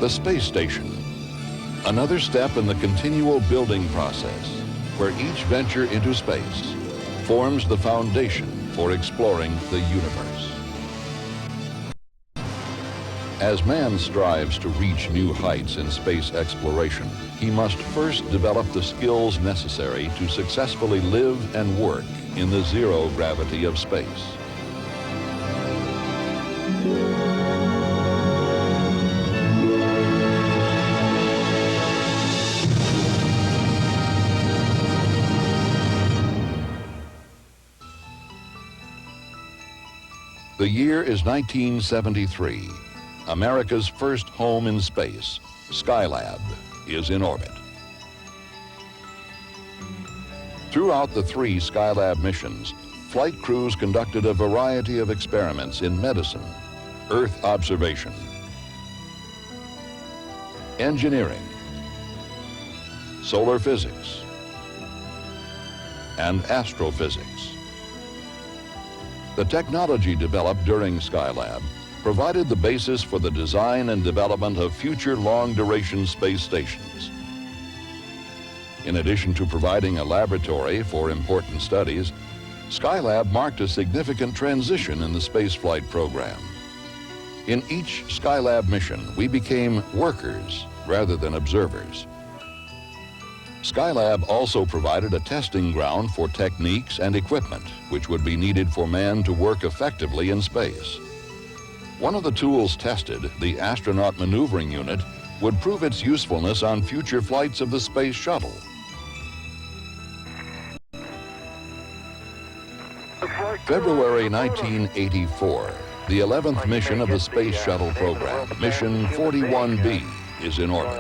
The space station, another step in the continual building process, where each venture into space forms the foundation for exploring the universe. As man strives to reach new heights in space exploration, he must first develop the skills necessary to successfully live and work in the zero gravity of space. The year is 1973. America's first home in space, Skylab, is in orbit. Throughout the 3 Skylab missions, flight crews conducted a variety of experiments in medicine, Earth observation, engineering, solar physics, and astrophysics. The technology developed during Skylab provided the basis for the design and development of future long-duration space stations. In addition to providing a laboratory for important studies, Skylab marked a significant transition in the spaceflight program. In each Skylab mission, we became workers rather than observers. Skylab also provided a testing ground for techniques and equipment which would be needed for man to work effectively in space. One of the tools tested, the Astronaut Maneuvering Unit, would prove its usefulness on future flights of the Space Shuttle. February 1984, the 11th mission of the Space Shuttle program, Mission 41B, is in orbit.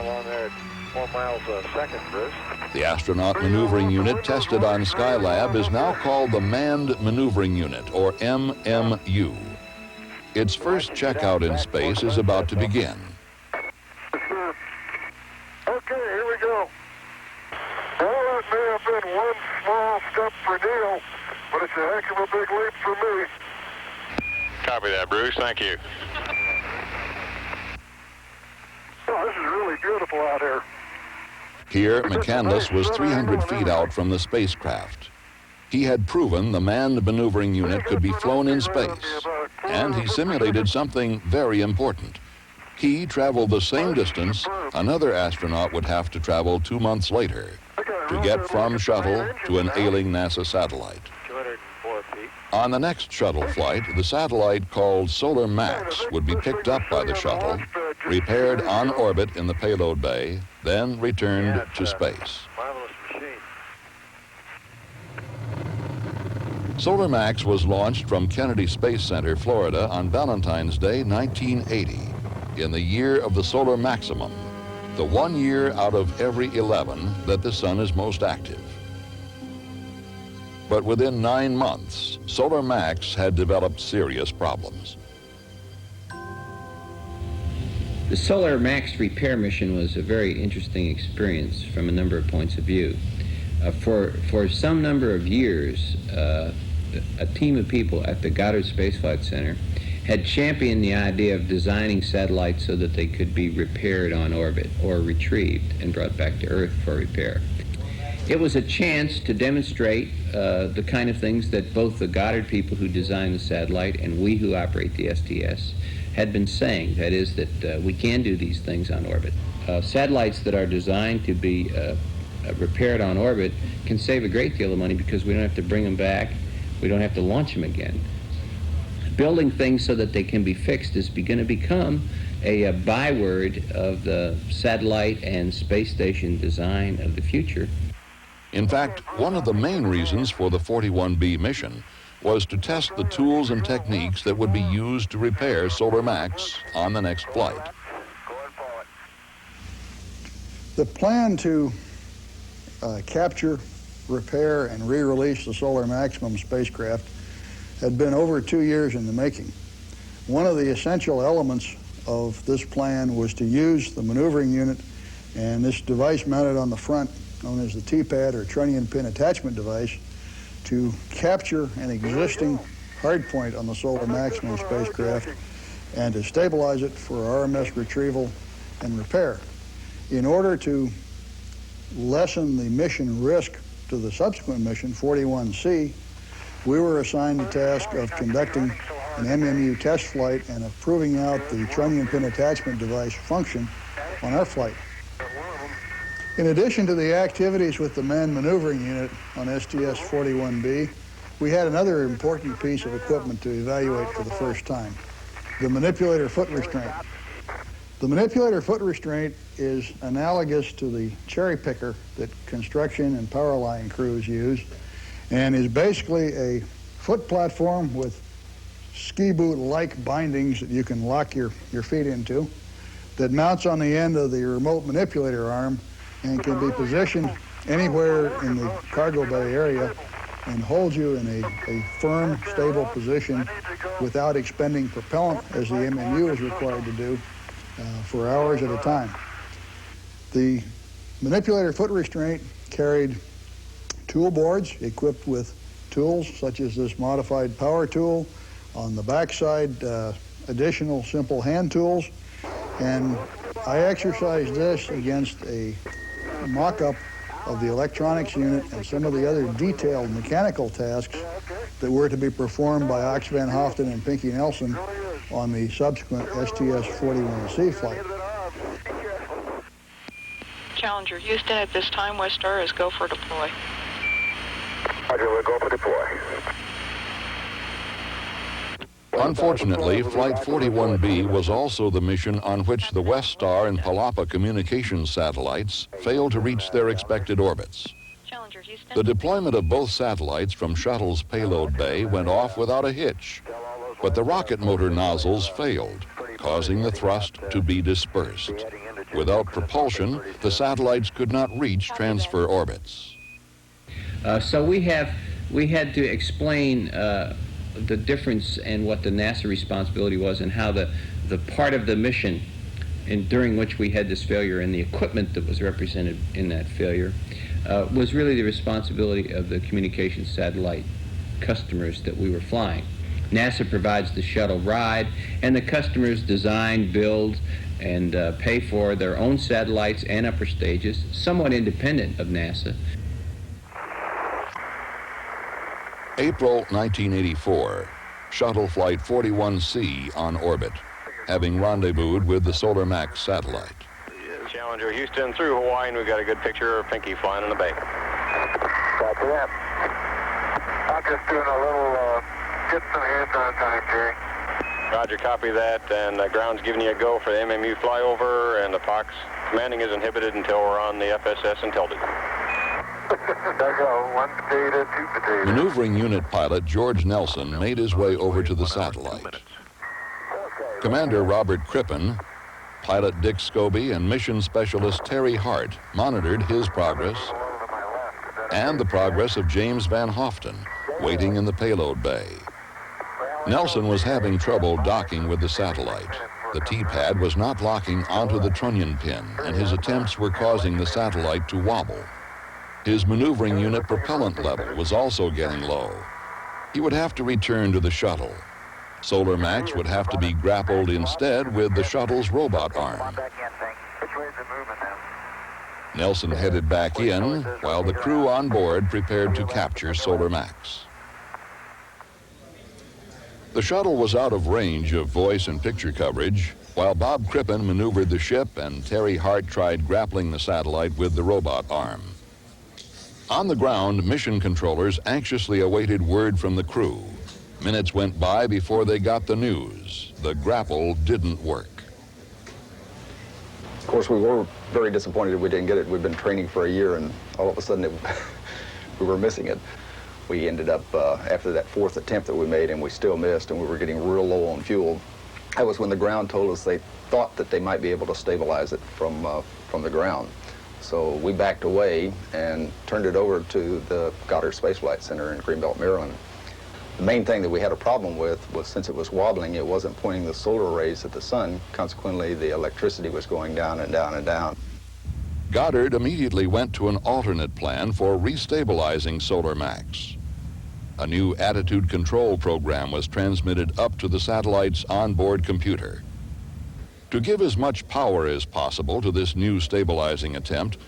4 miles a second, Bruce. The Astronaut Maneuvering Unit tested on Skylab is now called the Manned Maneuvering Unit, or MMU. Its first checkout in space is about to begin. Okay, here we go. Well, that may have been one small step for Neil, but it's a heck of a big leap for me. Copy that, Bruce. Thank you. Oh, this is really beautiful out here. Here, McCandless was 300 feet out from the spacecraft. He had proven the Manned Maneuvering Unit could be flown in space, and he simulated something very important. He traveled the same distance another astronaut would have to travel 2 months later to get from shuttle to an ailing NASA satellite. 204 feet. On the next shuttle flight, the satellite called Solar Max would be picked up by the shuttle, repaired on orbit in the payload bay, then returned to space. Marvelous machine. Solar Max was launched from Kennedy Space Center, Florida on Valentine's Day, 1980, in the year of the solar maximum, the 1 year out of every 11 that the sun is most active. But within 9 months, Solar Max had developed serious problems. The Solar Max repair mission was a very interesting experience from a number of points of view. For some number of years, a team of people at the Goddard Space Flight Center had championed the idea of designing satellites so that they could be repaired on orbit or retrieved and brought back to Earth for repair. It was a chance to demonstrate the kind of things that both the Goddard people who designed the satellite and we who operate the STS had been saying, that is, that we can do these things on orbit. Satellites that are designed to be repaired on orbit can save a great deal of money because we don't have to bring them back, we don't have to launch them again. Building things so that they can be fixed is going to become a byword of the satellite and space station design of the future. In fact, one of the main reasons for the 41B mission was to test the tools and techniques that would be used to repair Solar Max on the next flight. The plan to capture, repair, and re-release the Solar Maximum spacecraft had been over 2 years in the making. One of the essential elements of this plan was to use the maneuvering unit and this device mounted on the front, known as the T-pad or trunnion pin attachment device, to capture an existing hardpoint on the Solar Maximum spacecraft and to stabilize it for RMS retrieval and repair. In order to lessen the mission risk to the subsequent mission, 41C, we were assigned the task of conducting an MMU test flight and of proving out the trunnion pin attachment device function on our flight. In addition to the activities with the manned maneuvering unit on STS-41B, we had another important piece of equipment to evaluate for the first time, the manipulator foot restraint. The manipulator foot restraint is analogous to the cherry picker that construction and power line crews use, and is basically a foot platform with ski boot-like bindings that you can lock your feet into, that mounts on the end of the remote manipulator arm and can be positioned anywhere in the cargo bay area and hold you in a firm, stable position without expending propellant, as the MMU is required to do, for hours at a time. The manipulator foot restraint carried tool boards equipped with tools such as this modified power tool. On the backside, additional simple hand tools. And I exercised this against a mock-up of the electronics unit and some of the other detailed mechanical tasks that were to be performed by Ox Van Hoften and Pinky Nelson on the subsequent STS-41C flight. Challenger Houston, at this time, West Star is go for deploy. Roger, we'll go for deploy. Unfortunately, Flight 41B was also the mission on which the West Star and Palapa communications satellites failed to reach their expected orbits. Challenger Houston. The deployment of both satellites from Shuttle's payload bay went off without a hitch, but the rocket motor nozzles failed, causing the thrust to be dispersed. Without propulsion, the satellites could not reach transfer orbits. So we had to explain the difference and what the NASA responsibility was, and how the part of the mission during which we had this failure and the equipment that was represented in that failure was really the responsibility of the communications satellite customers that we were flying. NASA provides the shuttle ride, and the customers design, build, and pay for their own satellites and upper stages, somewhat independent of NASA. April 1984, Shuttle Flight 41C on orbit, having rendezvoused with the Solar Max satellite. Challenger Houston through Hawaii, and we've got a good picture of Pinky flying in the bay. Copy that. I'm just doing a little, getting some hands-on time, Jerry. Roger, copy that, and ground's giving you a go for the MMU flyover, and the POX commanding is inhibited until we're on the FSS and tilted. There go, one potato, two potatoes. Maneuvering unit pilot George Nelson made his way over to the satellite. Commander Robert Crippen, pilot Dick Scobie, and mission specialist Terry Hart monitored his progress and the progress of James Van Hoften, waiting in the payload bay. Nelson was having trouble docking with the satellite. The T-pad was not locking onto the trunnion pin, and his attempts were causing the satellite to wobble. His maneuvering unit propellant level was also getting low. He would have to return to the shuttle. Solar Max would have to be grappled instead with the shuttle's robot arm. Nelson headed back in while the crew on board prepared to capture Solar Max. The shuttle was out of range of voice and picture coverage, while Bob Crippen maneuvered the ship and Terry Hart tried grappling the satellite with the robot arm. On the ground, mission controllers anxiously awaited word from the crew. Minutes went by before they got the news. The grapple didn't work. Of course, we were very disappointed we didn't get it. We'd been training for a year, and all of a sudden we were missing it. We ended up, after that fourth attempt that we made, and we still missed, and we were getting real low on fuel. That was when the ground told us they thought that they might be able to stabilize it from the ground. So we backed away and turned it over to the Goddard Space Flight Center in Greenbelt, Maryland. The main thing that we had a problem with was, since it was wobbling, it wasn't pointing the solar rays at the sun. Consequently, the electricity was going down and down and down. Goddard immediately went to an alternate plan for restabilizing Solar Max. A new attitude control program was transmitted up to the satellite's onboard computer. To give as much power as possible to this new stabilizing attempt,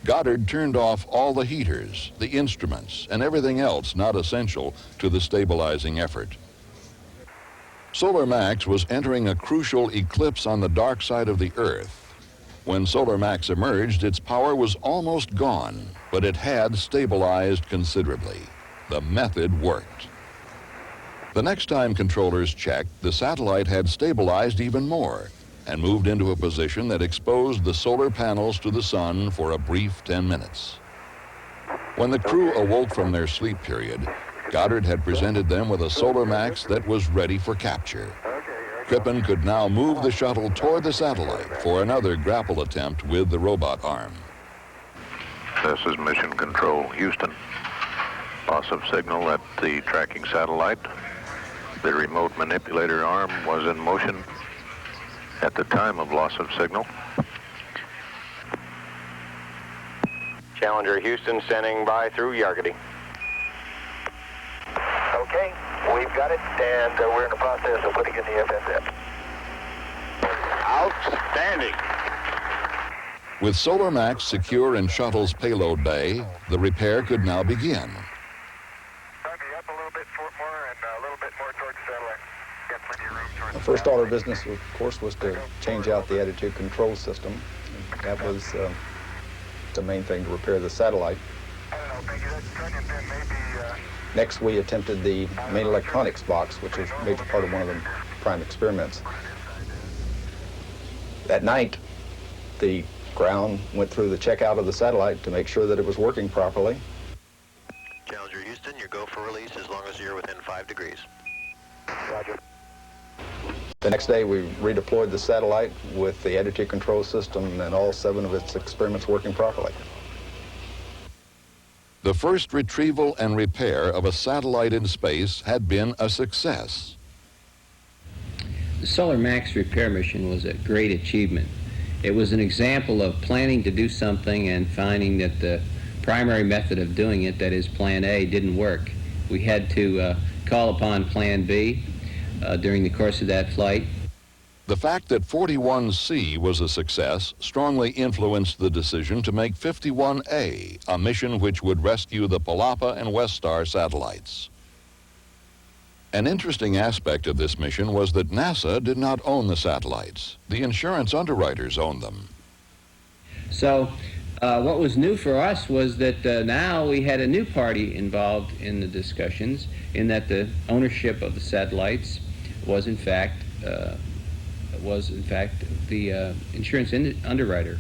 Goddard turned off all the heaters, the instruments, and everything else not essential to the stabilizing effort. Solar Max was entering a crucial eclipse on the dark side of the Earth. When Solar Max emerged, its power was almost gone, but it had stabilized considerably. The method worked. The next time controllers checked, the satellite had stabilized even more and moved into a position that exposed the solar panels to the sun for a brief 10 minutes. When the crew awoke from their sleep period, Goddard had presented them with a Solar Max that was ready for capture. Crippen could now move the shuttle toward the satellite for another grapple attempt with the robot arm. This is Mission Control, Houston. Loss of signal at the tracking satellite. The remote manipulator arm was in motion at the time of loss of signal. Challenger Houston standing by through Yargety. Okay, we've got it, and we're in the process of putting in the FSF. Outstanding. With Solar Max secure in shuttle's payload bay, the repair could now begin. Up a little bit more and a little bit more towards the satellite. Got plenty of room towards The first order of business, of course, was to change out the attitude control system. That was the main thing, to repair the satellite. I don't know, Peggy, that trunnion pin may be... Next, we attempted the main electronics box, which was a major part of one of the prime experiments. That night, the ground went through the checkout of the satellite to make sure that it was working properly. Challenger Houston, your go for release as long as you're within 5 degrees. Roger. The next day, we redeployed the satellite with the attitude control system and all 7 of its experiments working properly. The first retrieval and repair of a satellite in space had been a success. The Solar Max repair mission was a great achievement. It was an example of planning to do something and finding that the primary method of doing it, that is Plan A, didn't work. We had to call upon Plan B during the course of that flight. The fact that 41C was a success strongly influenced the decision to make 51A a mission which would rescue the Palapa and Westar satellites. An interesting aspect of this mission was that NASA did not own the satellites. The insurance underwriters owned them. So what was new for us was that now we had a new party involved in the discussions, in that the ownership of the satellites was in fact the insurance underwriter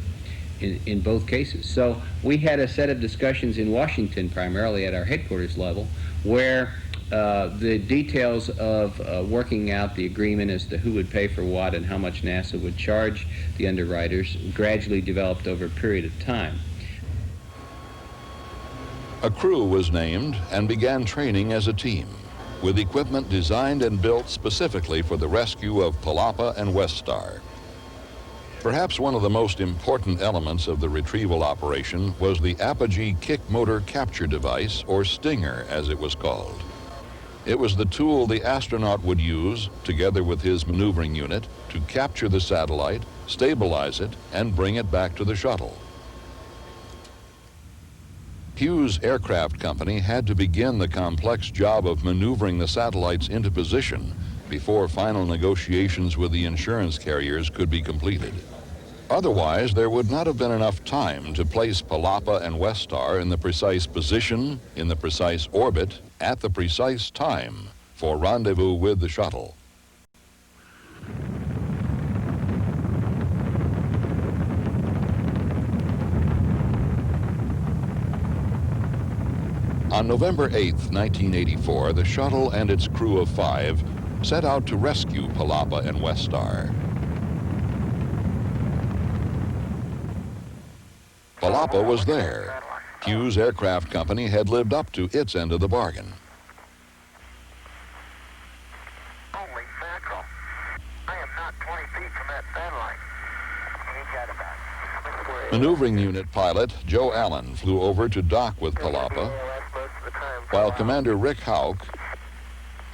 in both cases. So we had a set of discussions in Washington, primarily at our headquarters level, where the details of working out the agreement as to who would pay for what and how much NASA would charge the underwriters gradually developed over a period of time. A crew was named and began training as a team, with equipment designed and built specifically for the rescue of Palapa and Westar. Perhaps one of the most important elements of the retrieval operation was the Apogee Kick Motor Capture Device, or Stinger as it was called. It was the tool the astronaut would use, together with his maneuvering unit, to capture the satellite, stabilize it, and bring it back to the shuttle. Hughes Aircraft Company had to begin the complex job of maneuvering the satellites into position before final negotiations with the insurance carriers could be completed. Otherwise, there would not have been enough time to place Palapa and Westar in the precise position, in the precise orbit, at the precise time for rendezvous with the shuttle. On November 8, 1984, the shuttle and its crew of 5 set out to rescue Palapa and Westar. Palapa was there. Hughes Aircraft Company had lived up to its end of the bargain. Holy mackerel. I am not 20 feet from that satellite. He got about. Maneuvering unit pilot Joe Allen flew over to dock with Palapa, while Commander Rick Houck,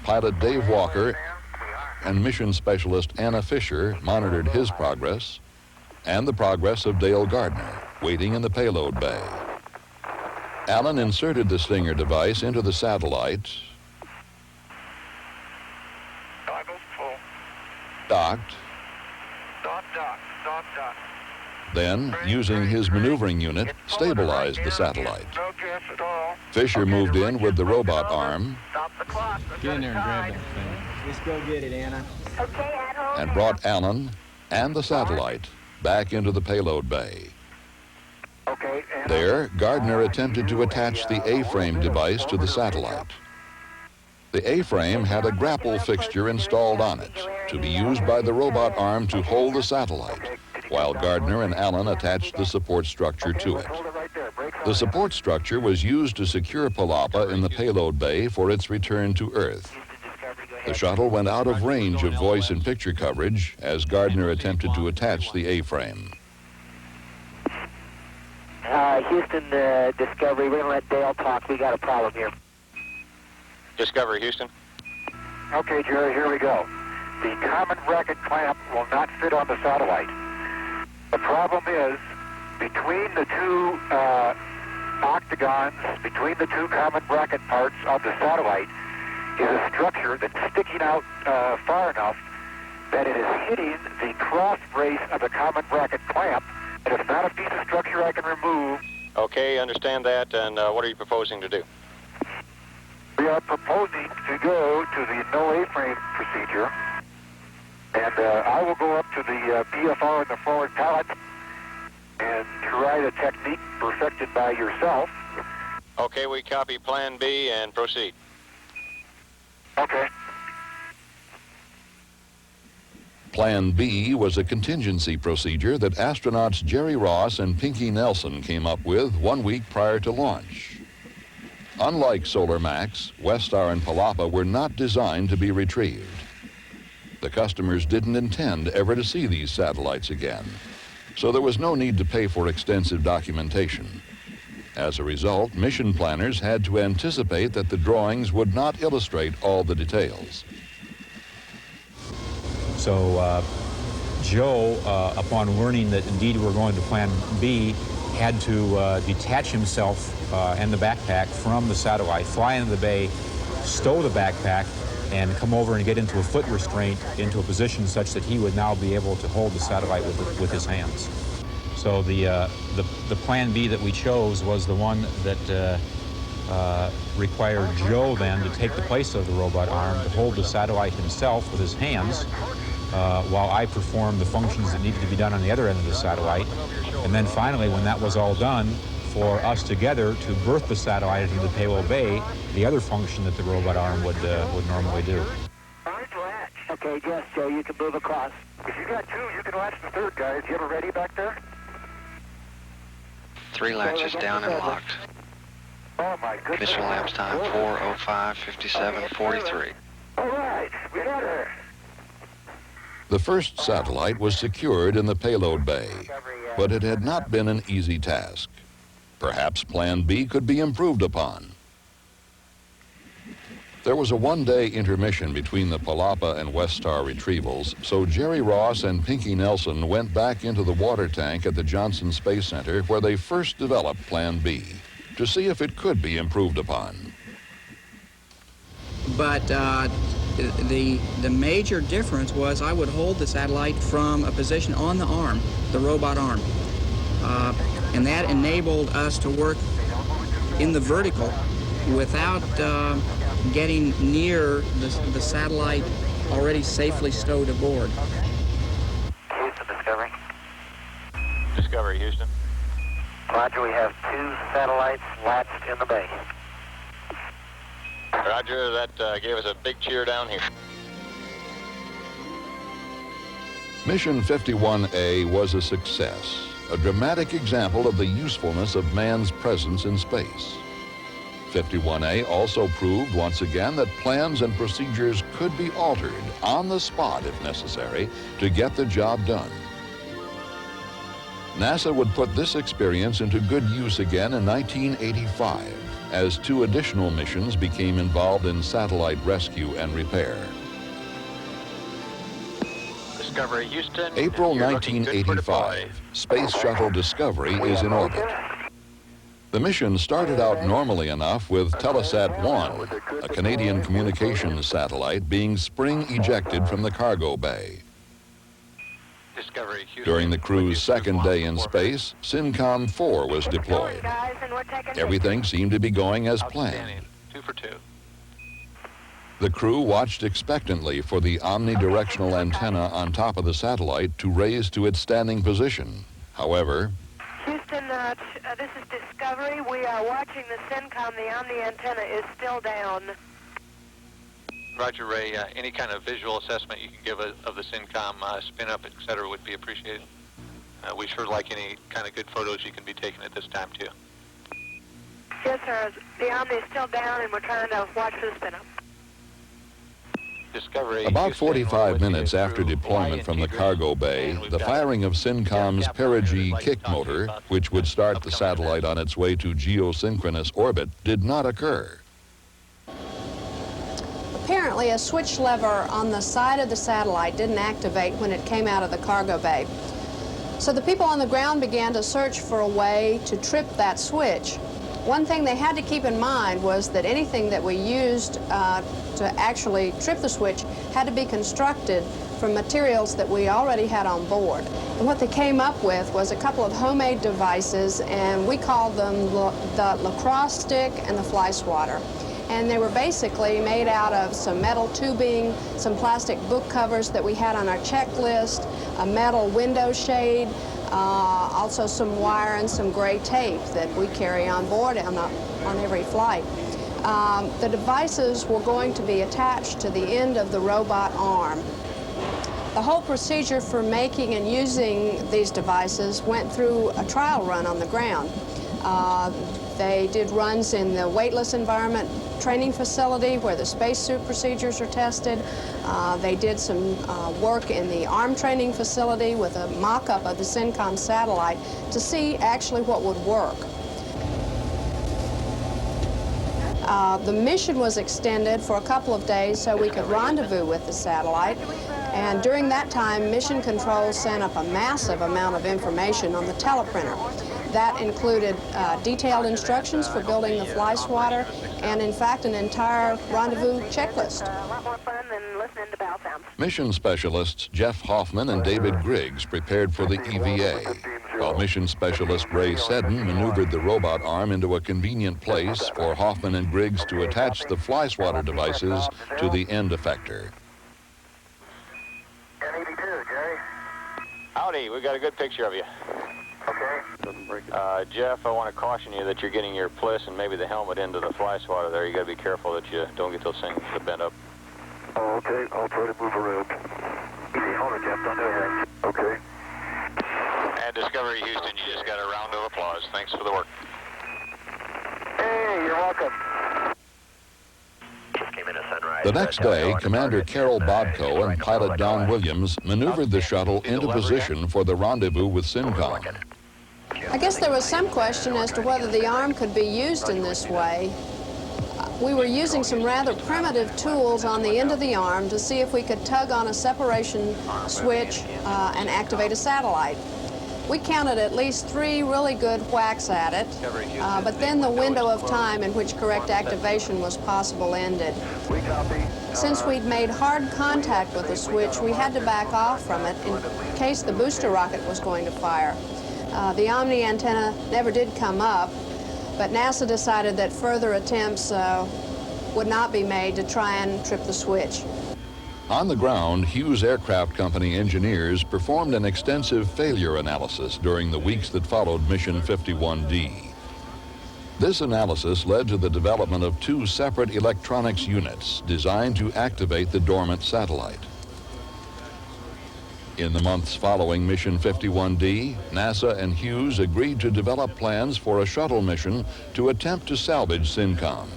pilot Dave Walker, and mission specialist Anna Fisher monitored his progress and the progress of Dale Gardner, waiting in the payload bay. Allen inserted the Stinger device into the satellite, Goggles full. docked, Dot, dot. then, using his maneuvering unit, stabilized the satellite. No gas at all. Fisher moved in with the robot arm Stop the clock. Get in there and grab that thing. Just go get it, Anna. Okay, Admiral. and brought Allen and the satellite back into the payload bay. Okay, and There, Gardner attempted to attach the A-frame device to the satellite. The A-frame had a grapple fixture installed on it to be used by the robot arm to hold the satellite, while Gardner and Allen attached the support structure to it. hold it right there. Brakes on. The support structure was used to secure Palapa in the payload bay for its return to Earth. The shuttle went out of range of voice and picture coverage as Gardner attempted to attach the A-frame. Houston, Discovery, we're going to let Dale talk. We got a problem here. Discovery, Houston. Okay, Jerry, here we go. The common bracket clamp will not fit on the satellite. The problem is, between the two octagons, between the two common bracket parts of the satellite, is a structure that's sticking out far enough that it is hitting the cross brace of the common bracket clamp, and it's not a piece of structure I can remove. Okay, understand that, and what are you proposing to do? We are proposing to go to the no A-frame procedure, and I will go up to the BFR in the forward pallet and try the technique perfected by yourself. Okay, we copy Plan B and proceed. Okay. Plan B was a contingency procedure that astronauts Jerry Ross and Pinky Nelson came up with 1 week prior to launch. Unlike Solar Max, Westar and Palapa were not designed to be retrieved. The customers didn't intend ever to see these satellites again, so there was no need to pay for extensive documentation. As a result, mission planners had to anticipate that the drawings would not illustrate all the details. So Joe, upon learning that indeed we're going to Plan B, had to detach himself and the backpack from the satellite, fly into the bay, stow the backpack, and come over and get into a foot restraint into a position such that he would now be able to hold the satellite with his hands. So the Plan B that we chose was the one that required Joe then to take the place of the robot arm to hold the satellite himself with his hands while I performed the functions that needed to be done on the other end of the satellite. And then finally, when that was all done, for us together to berth the satellite into the payload bay, the other function that the robot arm would normally do. Okay, yes, Joe, you can move across. If you got two, you can latch the third, guys. You have it ready back there? 3 latches down and locked. Oh, my goodness. Mission elapsed time 4:05:57:43. All right, we got her. The first satellite was secured in the payload bay, but it had not been an easy task. Perhaps Plan B could be improved upon. There was a one-day intermission between the Palapa and Westar retrievals, so Jerry Ross and Pinky Nelson went back into the water tank at the Johnson Space Center where they first developed Plan B to see if it could be improved upon. But the major difference was I would hold the satellite from a position on the arm, the robot arm. And that enabled us to work in the vertical without getting near the satellite already safely stowed aboard. Houston, Discovery. Discovery, Houston. Roger, we have 2 satellites latched in the bay. Roger, that gave us a big cheer down here. Mission 51A was a success, a dramatic example of the usefulness of man's presence in space. 51A also proved once again that plans and procedures could be altered on the spot if necessary to get the job done. NASA would put this experience into good use again in 1985 as 2 additional missions became involved in satellite rescue and repair. Discovery Houston. April You're looking good for deploy. 1985. Space Shuttle Discovery is in orbit. The mission started out normally enough with Telesat 1, a Canadian communications satellite being spring ejected from the cargo bay. Discovery Houston. During the crew's second day in space, SYNCOM 4 was deployed. Everything seemed to be going as planned. 2 for 2. The crew watched expectantly for the omnidirectional antenna on top of the satellite to raise to its standing position. However, Houston, this is Discovery. We are watching the SYNCOM. The Omni antenna is still down. Roger, Ray. Any kind of visual assessment you can give of the SYNCOM spin up, et cetera, would be appreciated. We sure like any kind of good photos you can be taken at this time, too. Yes, sir. The Omni is still down, and we're trying to watch the spin up. Discovery. About 45 minutes after deployment from the cargo bay, the firing of SYNCOM's perigee kick motor, which would start the satellite on its way to geosynchronous orbit, did not occur. Apparently, a switch lever on the side of the satellite didn't activate when it came out of the cargo bay. So the people on the ground began to search for a way to trip that switch. One thing they had to keep in mind was that anything that we used to actually trip the switch had to be constructed from materials that we already had on board. And what they came up with was a couple of homemade devices, and we called them the lacrosse stick and the fly swatter. And they were basically made out of some metal tubing, some plastic book covers that we had on our checklist, a metal window shade, also some wire and some gray tape that we carry on board on every flight. The devices were going to be attached to the end of the robot arm. The whole procedure for making and using these devices went through a trial run on the ground. They did runs in the weightless environment training facility where the spacesuit procedures are tested. They did some work in the arm training facility with a mock-up of the SYNCOM satellite to see actually what would work. The mission was extended for a couple of days so we could rendezvous with the satellite. And during that time, Mission Control sent up a massive amount of information on the teleprinter. That included detailed instructions for building the fly swatter and, in fact, an entire rendezvous checklist. A lot more fun than listening to bell sounds. Mission specialists Jeff Hoffman and David Griggs prepared for the EVA, while mission specialist Ray Seddon maneuvered the robot arm into a convenient place for Hoffman and Griggs to attach the fly swatter devices to the end effector. 1082, Jerry. Howdy, we got a good picture of you. Okay. Jeff, I want to caution you that you're getting your pliss and maybe the helmet into the fly swatter there. You got to be careful that you don't get those things bent up. Oh, okay. I'll try to move around. Easy, hold it, Jeff. Don't do anything. Okay. And Discovery Houston, you just got a round of applause. Thanks for the work. Hey, you're welcome. The next day, Commander Carol Bodko and pilot Don Williams maneuvered the shuttle into position for the rendezvous with SYNCOM. I guess there was some question as to whether the arm could be used in this way. We were using some rather primitive tools on the end of the arm to see if we could tug on a separation switch and activate a satellite. We counted at least 3 really good whacks at it, but then the window of time in which correct activation was possible ended. Since we'd made hard contact with the switch, we had to back off from it in case the booster rocket was going to fire. The Omni antenna never did come up, but NASA decided that further attempts would not be made to try and trip the switch. On the ground, Hughes Aircraft Company engineers performed an extensive failure analysis during the weeks that followed Mission 51D. This analysis led to the development of 2 separate electronics units designed to activate the dormant satellite. In the months following Mission 51D, NASA and Hughes agreed to develop plans for a shuttle mission to attempt to salvage SYNCOM.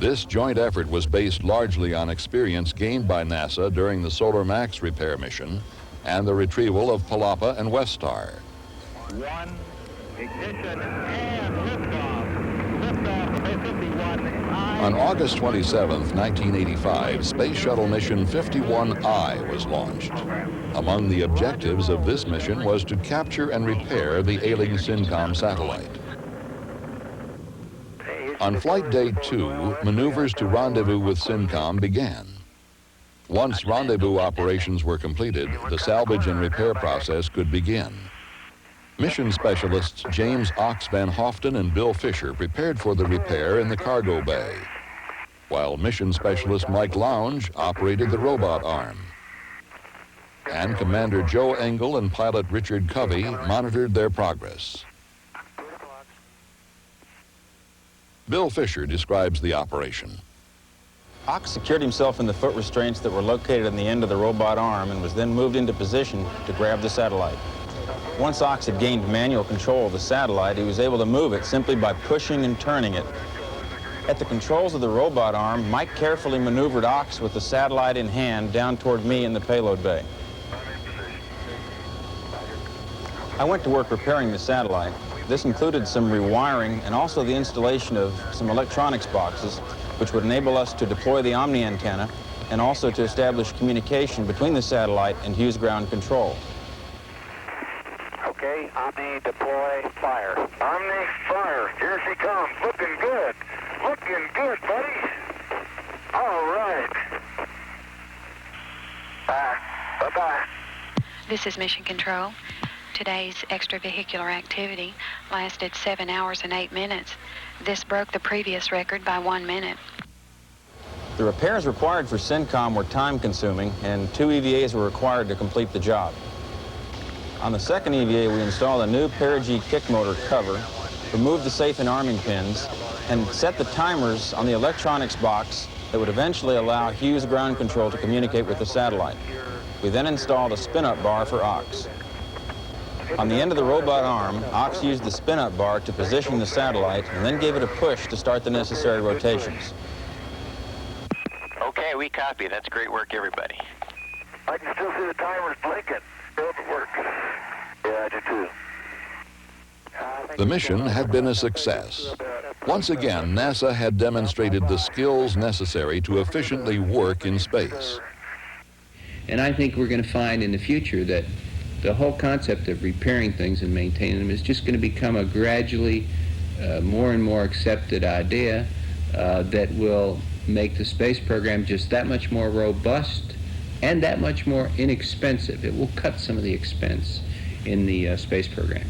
This joint effort was based largely on experience gained by NASA during the Solar Max repair mission and the retrieval of Palapa and Westar. 1, ignition, and liftoff. Liftoff of A-51I. On August 27, 1985, Space Shuttle Mission 51I was launched. Among the objectives of this mission was to capture and repair the ailing SYNCOM satellite. On Flight Day 2, maneuvers to rendezvous with SYNCOM began. Once rendezvous operations were completed, the salvage and repair process could begin. Mission specialists James Ox Van Hoften and Bill Fisher prepared for the repair in the cargo bay, while mission specialist Mike Lounge operated the robot arm. And Commander Joe Engel and pilot Richard Covey monitored their progress. Bill Fisher describes the operation. Ox secured himself in the foot restraints that were located on the end of the robot arm and was then moved into position to grab the satellite. Once Ox had gained manual control of the satellite, he was able to move it simply by pushing and turning it. At the controls of the robot arm, Mike carefully maneuvered Ox with the satellite in hand down toward me in the payload bay. I went to work repairing the satellite. This included some rewiring and also the installation of some electronics boxes, which would enable us to deploy the Omni antenna and also to establish communication between the satellite and Hughes Ground Control. Okay, Omni deploy, fire. Omni, fire. Here she comes. Looking good. Looking good, buddy. All right. Bye-bye. This is Mission Control. Today's extravehicular activity lasted 7 hours and 8 minutes. This broke the previous record by 1 minute. The repairs required for SYNCOM were time-consuming, and 2 EVAs were required to complete the job. On the second EVA, we installed a new Perigee kick motor cover, removed the safe and arming pins, and set the timers on the electronics box that would eventually allow Hughes Ground Control to communicate with the satellite. We then installed a spin-up bar for Ox. On the end of the robot arm, Ox used the spin-up bar to position the satellite and then gave it a push to start the necessary rotations. Okay, we copy. That's great work, everybody. I can still see the timers blinking. It works. Yeah, I do too. The mission had been a success. Once again, NASA had demonstrated the skills necessary to efficiently work in space. And I think we're going to find in the future that the whole concept of repairing things and maintaining them is just going to become a gradually more and more accepted idea that will make the space program just that much more robust and that much more inexpensive. It will cut some of the expense in the space program.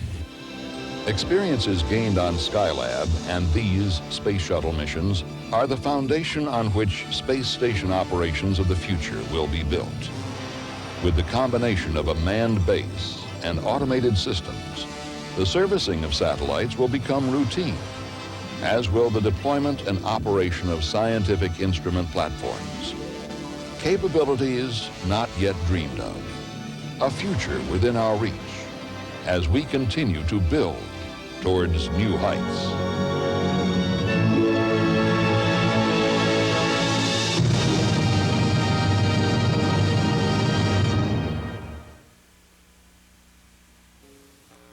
Experiences gained on Skylab and these space shuttle missions are the foundation on which space station operations of the future will be built. With the combination of a manned base and automated systems, the servicing of satellites will become routine, as will the deployment and operation of scientific instrument platforms. Capabilities not yet dreamed of, a future within our reach, as we continue to build towards new heights.